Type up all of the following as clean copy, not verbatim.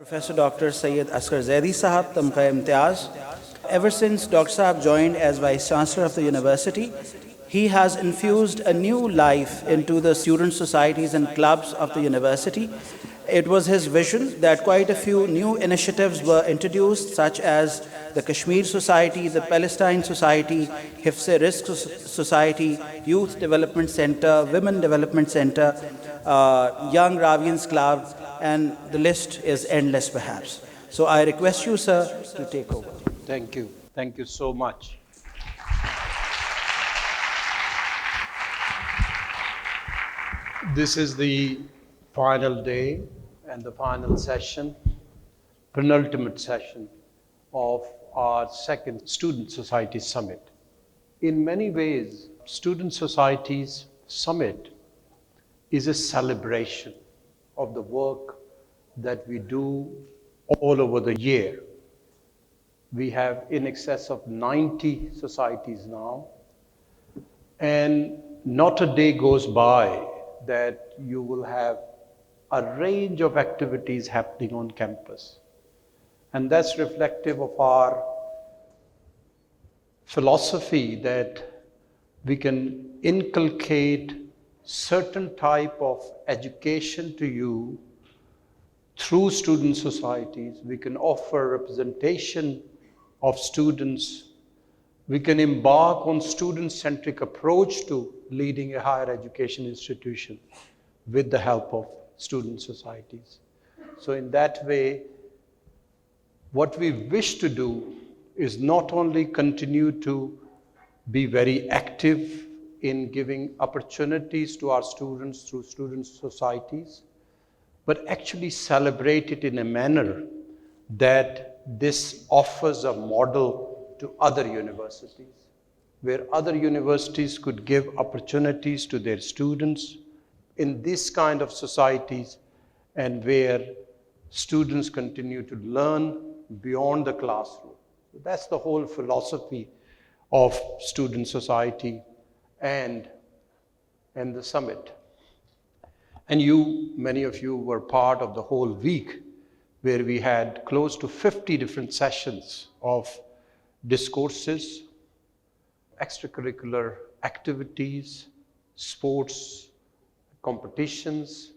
Professor Dr. Sayyid Asghar Zaidi Sahab, Tamkha Imtiaz. Ever since Dr. Sahab joined as Vice Chancellor of the university, he has infused a new life into the student societies and clubs of the university. It was his vision that quite a few new initiatives were introduced, such as the Kashmir Society, the Palestine Society, Hifz Risk Society, Youth Development Center, Women Development Center, Young Ravians Club, and the list is endless perhaps. So I request you, sir, to take over. Thank you. Thank you so much. This is the final day and the final session, penultimate session of our second Student Society Summit. In many ways, Student Society's Summit is a celebration of the work that we do all over the year. We have in excess of 90 societies now, and not a day goes by that you will have a range of activities happening on campus. And that's reflective of our philosophy that we can inculcate certain type of education to you through student societies. We can offer representation of students. We can embark on student-centric approach to leading a higher education institution with the help of student societies. So in that way, what we wish to do is not only continue to be very active in giving opportunities to our students through student societies, but actually celebrate it in a manner that this offers a model to other universities, where other universities could give opportunities to their students in this kind of societies, and where students continue to learn beyond the classroom. So that's the whole philosophy of student society and the summit. And many of you were part of the whole week, where we had close to 50 different sessions of discourses, extracurricular activities, sports, competitions,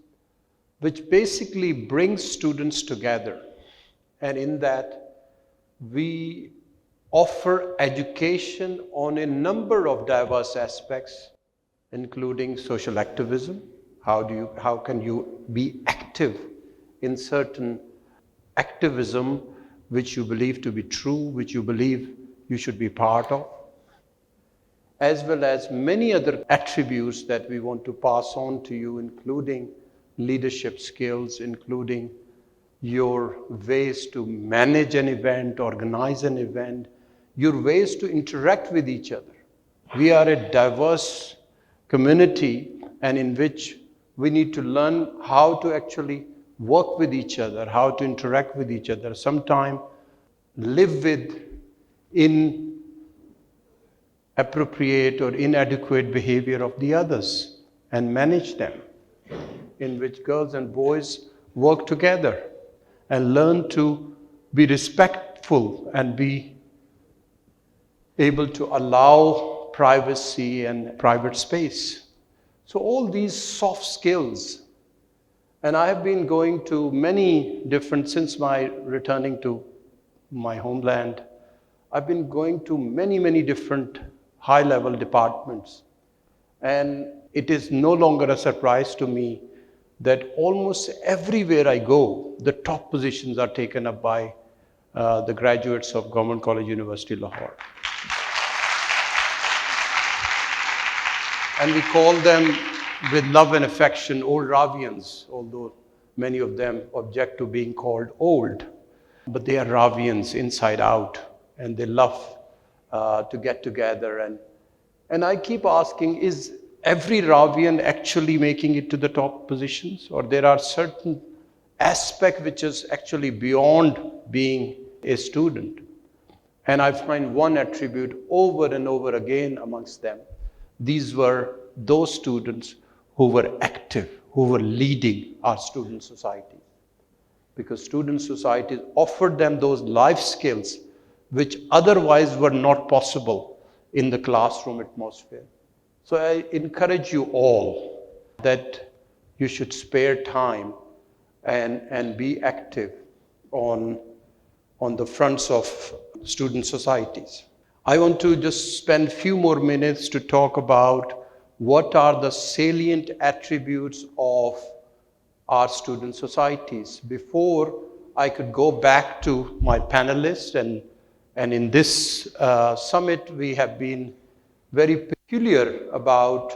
which basically brings students together. And in that, we offer education on a number of diverse aspects, including social activism. How can you be active in certain activism which you believe to be true, which you believe you should be part of, as well as many other attributes that we want to pass on to you, including leadership skills, including your ways to manage an event, organize an event, your ways to interact with each other. We are a diverse community, and in which we need to learn how to actually work with each other, how to interact with each other, sometimes live with inappropriate or inadequate behavior of the others and manage them, in which girls and boys work together and learn to be respectful and be able to allow privacy and private space. So all these soft skills, and I have been going to many different, since my returning to my homeland, I've been going to many, many different high-level departments. And it is no longer a surprise to me that almost everywhere I go, the top positions are taken up by the graduates of Government College, University, Lahore. And we call them, with love and affection, old Ravians, although many of them object to being called old. But they are Ravians inside out, and they love to get together. And I keep asking, is every Ravian actually making it to the top positions? Or there are certain aspects which is actually beyond being a student? And I find one attribute over and over again amongst them. These were those students who were active, who were leading our student society. because student societies offered them those life skills which otherwise were not possible in the classroom atmosphere. So I encourage you all that you should spare time and be active on the fronts of student societies. I want to just spend a few more minutes to talk about what are the salient attributes of our student societies. Before I could go back to my panelists, and in this summit we have been very peculiar about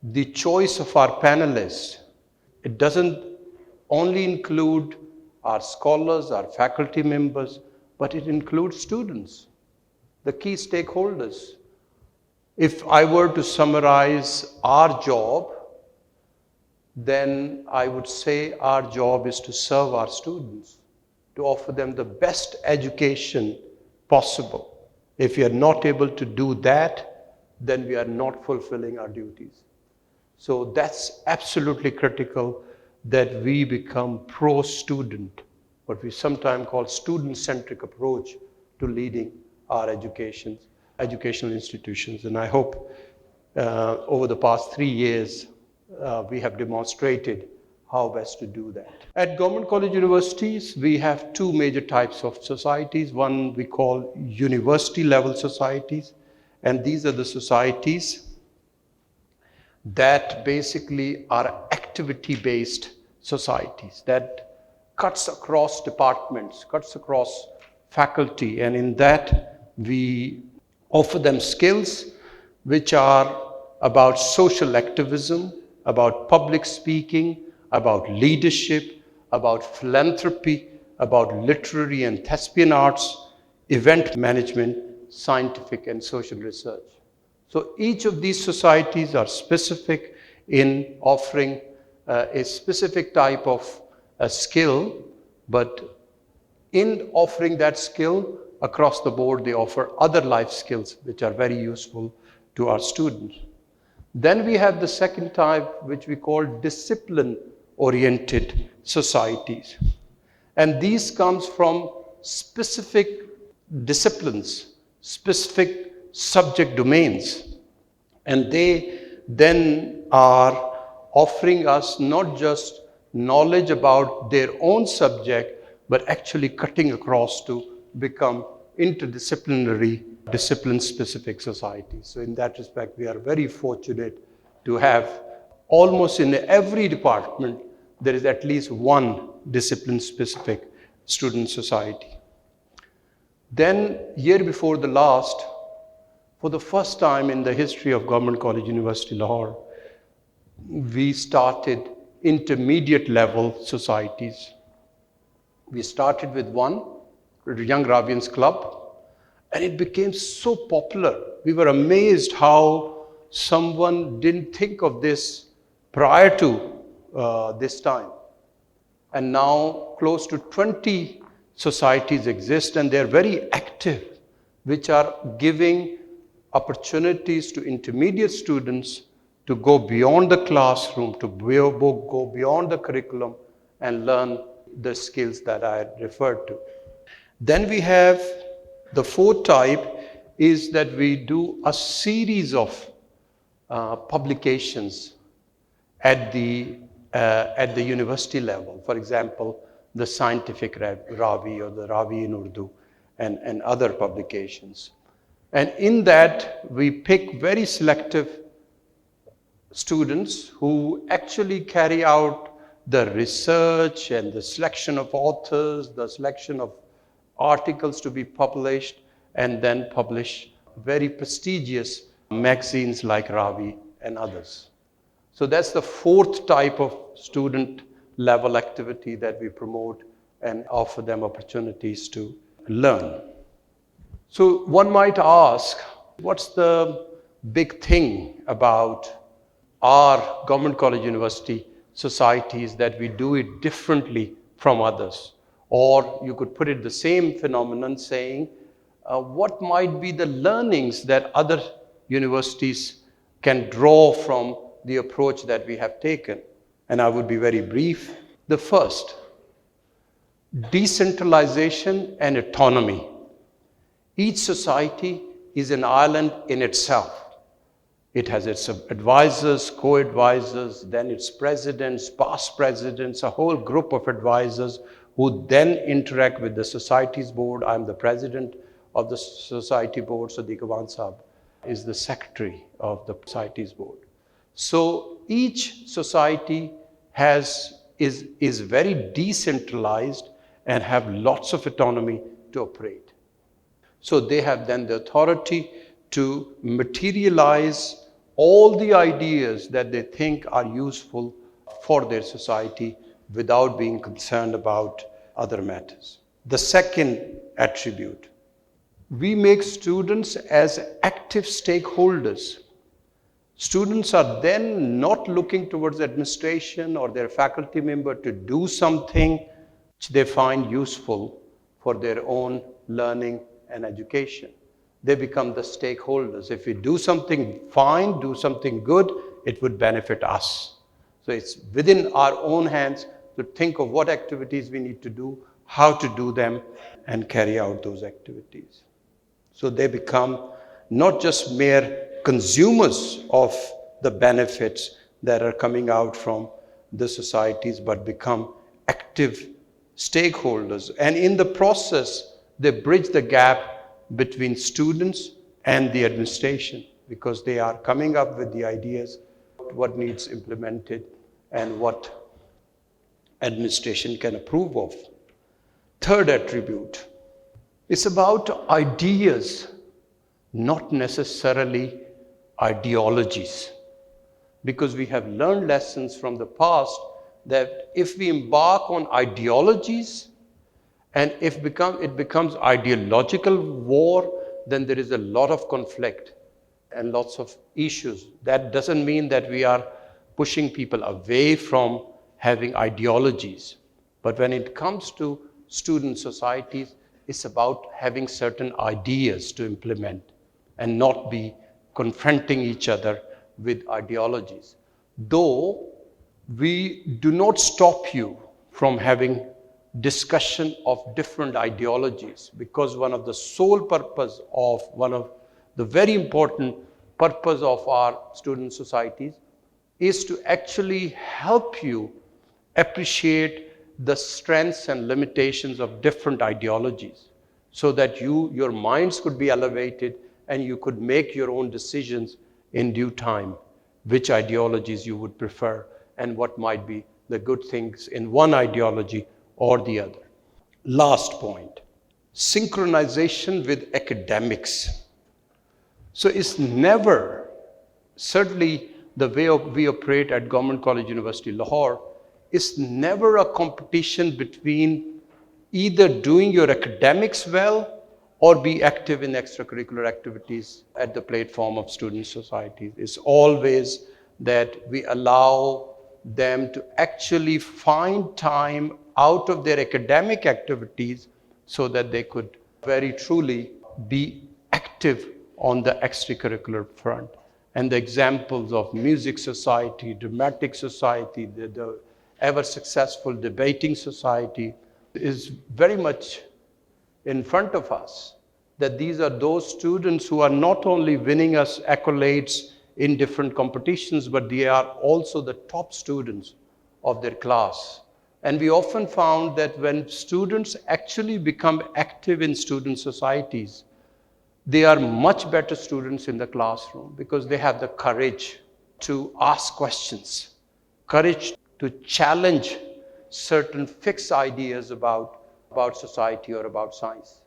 the choice of our panelists. It doesn't only include our scholars, our faculty members, but it includes students, the key stakeholders. If I were to summarize our job, then I would say our job is to serve our students, to offer them the best education possible. If we are not able to do that, then we are not fulfilling our duties. So that's absolutely critical, that we become pro-student, what we sometimes call student-centric approach to leading our educational institutions. And I hope over the past 3 years, we have demonstrated how best to do that. At government college universities, we have two major types of societies. One we call university level societies, and these are the societies that basically are activity-based societies, that cuts across departments, cuts across faculty, and in that we offer them skills which are about social activism, about public speaking, about leadership, about philanthropy, about literary and thespian arts, event management, scientific and social research. So each of these societies are specific in offering a specific type of skill, but in offering that skill across the board, they offer other life skills which are very useful to our students. Then we have the second type, which we call discipline-oriented societies. And these comes from specific disciplines, specific subject domains. And they then are offering us not just knowledge about their own subject, but actually cutting across to become interdisciplinary, discipline-specific societies. So in that respect, we are very fortunate to have almost in every department, there is at least one discipline-specific student society. Then, year before the last, for the first time in the history of Government College University Lahore, we started intermediate level societies. We started with one, Young Ravians Club, and it became so popular. We were amazed how someone didn't think of this prior to this time. And now close to 20 societies exist, and they're very active, which are giving opportunities to intermediate students to go beyond the classroom, to go beyond the curriculum and learn the skills that I had referred to. Then we have the fourth type is that we do a series of publications at the university level. For example, the scientific Ravi or the Ravi in Urdu and other publications. And in that, we pick very selective students who actually carry out the research and the selection of authors, the selection of articles to be published, and then publish very prestigious magazines like Ravi and others. So that's the fourth type of student level activity that we promote and offer them opportunities to learn. So one might ask, what's the big thing about our government college university societies that we do it differently from others? Or you could put it the same phenomenon saying, what might be the learnings that other universities can draw from the approach that we have taken? And I would be very brief. The first, decentralization and autonomy. Each society is an island in itself. It has its advisors, co-advisors, then its presidents, past presidents, a whole group of advisors who then interact with the society's board. I'm the president of the society board, Sadiq Awan Saab is the secretary of the society's board. So each society is very decentralized and have lots of autonomy to operate. So they have then the authority to materialize all the ideas that they think are useful for their society without being concerned about other matters. The second attribute, we make students as active stakeholders. Students are then not looking towards administration or their faculty member to do something which they find useful for their own learning and education. They become the stakeholders. If we do something fine, do something good, it would benefit us. So it's within our own hands to think of what activities we need to do, how to do them, and carry out those activities. So they become not just mere consumers of the benefits that are coming out from the societies, but become active stakeholders. And in the process, they bridge the gap between students and the administration, because they are coming up with the ideas, what needs implemented and what administration can approve of. Third attribute, it's about ideas, not necessarily ideologies. Because we have learned lessons from the past that if we embark on ideologies and if it becomes ideological war, then there is a lot of conflict and lots of issues. That doesn't mean that we are pushing people away from having ideologies. But when it comes to student societies, it's about having certain ideas to implement and not be confronting each other with ideologies. Though we do not stop you from having discussion of different ideologies, because one of the very important purpose of our student societies is to actually help you appreciate the strengths and limitations of different ideologies, so that your minds could be elevated and you could make your own decisions in due time, which ideologies you would prefer and what might be the good things in one ideology or the other. Last point, synchronization with academics. So it's never, certainly the way we operate at Government College University Lahore, it's never a competition between either doing your academics well or be active in extracurricular activities at the platform of student societies. It's always that we allow them to actually find time out of their academic activities so that they could very truly be active on the extracurricular front. And the examples of music society, dramatic society, the ever successful debating society is very much in front of us, that these are those students who are not only winning us accolades in different competitions, but they are also the top students of their class. And we often found that when students actually become active in student societies, they are much better students in the classroom because they have the courage to ask questions, courage to challenge certain fixed ideas about society or about science.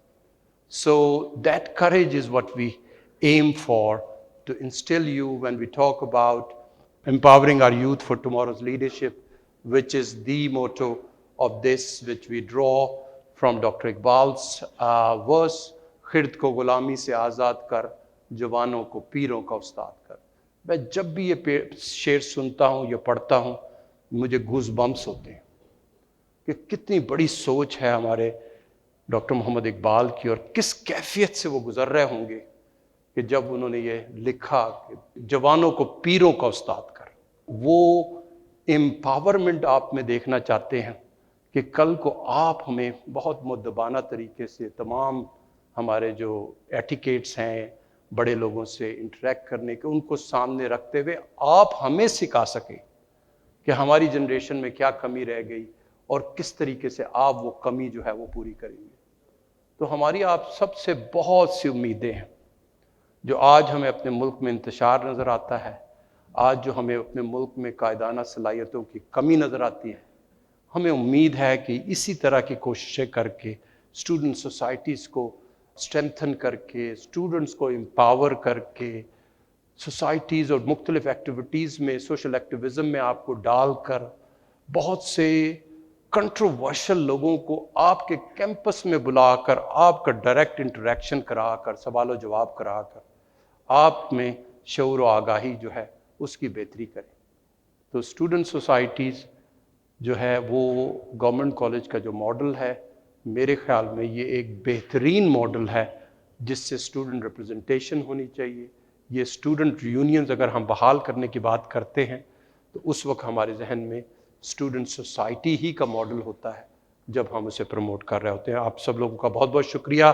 So that courage is what we aim for to instill you when we talk about empowering our youth for tomorrow's leadership, which is the motto of this, which we draw from Dr. Iqbal's verse, खिर्द को गुलामी से आज़ाद कर, जवानों को पीरों का उस्ताद कर. मैं जब भी ये शेर सुनता हूँ या पढ़ता हूँ, मुझे गूज़बम्प्स होते हैं कि कितनी बड़ी सोच है हमारे डॉक्टर मोहम्मद इकबाल की और किस कैफियत से वो गुजर रहे होंगे कि जब उन्होंने ये लिखा कि जवानों को पीरों का उस्ताद कर. वो एम्पावरमेंट आप में देखना चाहते हैं کہ کل کو آپ ہمیں بہت مؤدبانہ طریقے سے تمام ہمارے جو ایٹیکیٹس ہیں بڑے لوگوں سے انٹریکٹ کرنے کے، ان کو سامنے رکھتے ہوئے آپ ہمیں سکھا سکیں کہ ہماری جنریشن میں کیا کمی رہ گئی اور کس طریقے سے آپ وہ کمی جو ہے وہ پوری کریں گے۔ تو ہماری آپ سب سے بہت سی امیدیں ہیں جو آج ہمیں اپنے ملک میں انتشار نظر آتا ہے، آج جو ہمیں اپنے ملک میں قائدانہ صلاحیتوں کی کمی نظر آتی ہے۔ ہمیں امید ہے کہ اسی طرح کی کوششیں کر کے اسٹوڈنٹ سوسائٹیز کو اسٹرینتھن کر کے، اسٹوڈنٹس کو امپاور کر کے، سوسائٹیز اور مختلف ایکٹیویٹیز میں، سوشل ایکٹیویزم میں آپ کو ڈال کر، بہت سے کنٹروورشل لوگوں کو آپ کے کیمپس میں بلا کر، آپ کا ڈائریکٹ انٹریکشن کرا کر، سوال و جواب کرا کر، آپ میں شعور و آگاہی جو ہے اس کی بہتری کریں۔ تو اسٹوڈنٹ سوسائٹیز جو ہے وہ گورنمنٹ کالج کا جو ماڈل ہے، میرے خیال میں یہ ایک بہترین ماڈل ہے جس سے اسٹوڈنٹ ریپرزنٹیشن ہونی چاہیے۔ یہ اسٹوڈنٹ یونینز اگر ہم بحال کرنے کی بات کرتے ہیں تو اس وقت ہمارے ذہن میں اسٹوڈنٹ سوسائٹی ہی کا ماڈل ہوتا ہے جب ہم اسے پروموٹ کر رہے ہوتے ہیں۔ آپ سب لوگوں کا بہت بہت شکریہ۔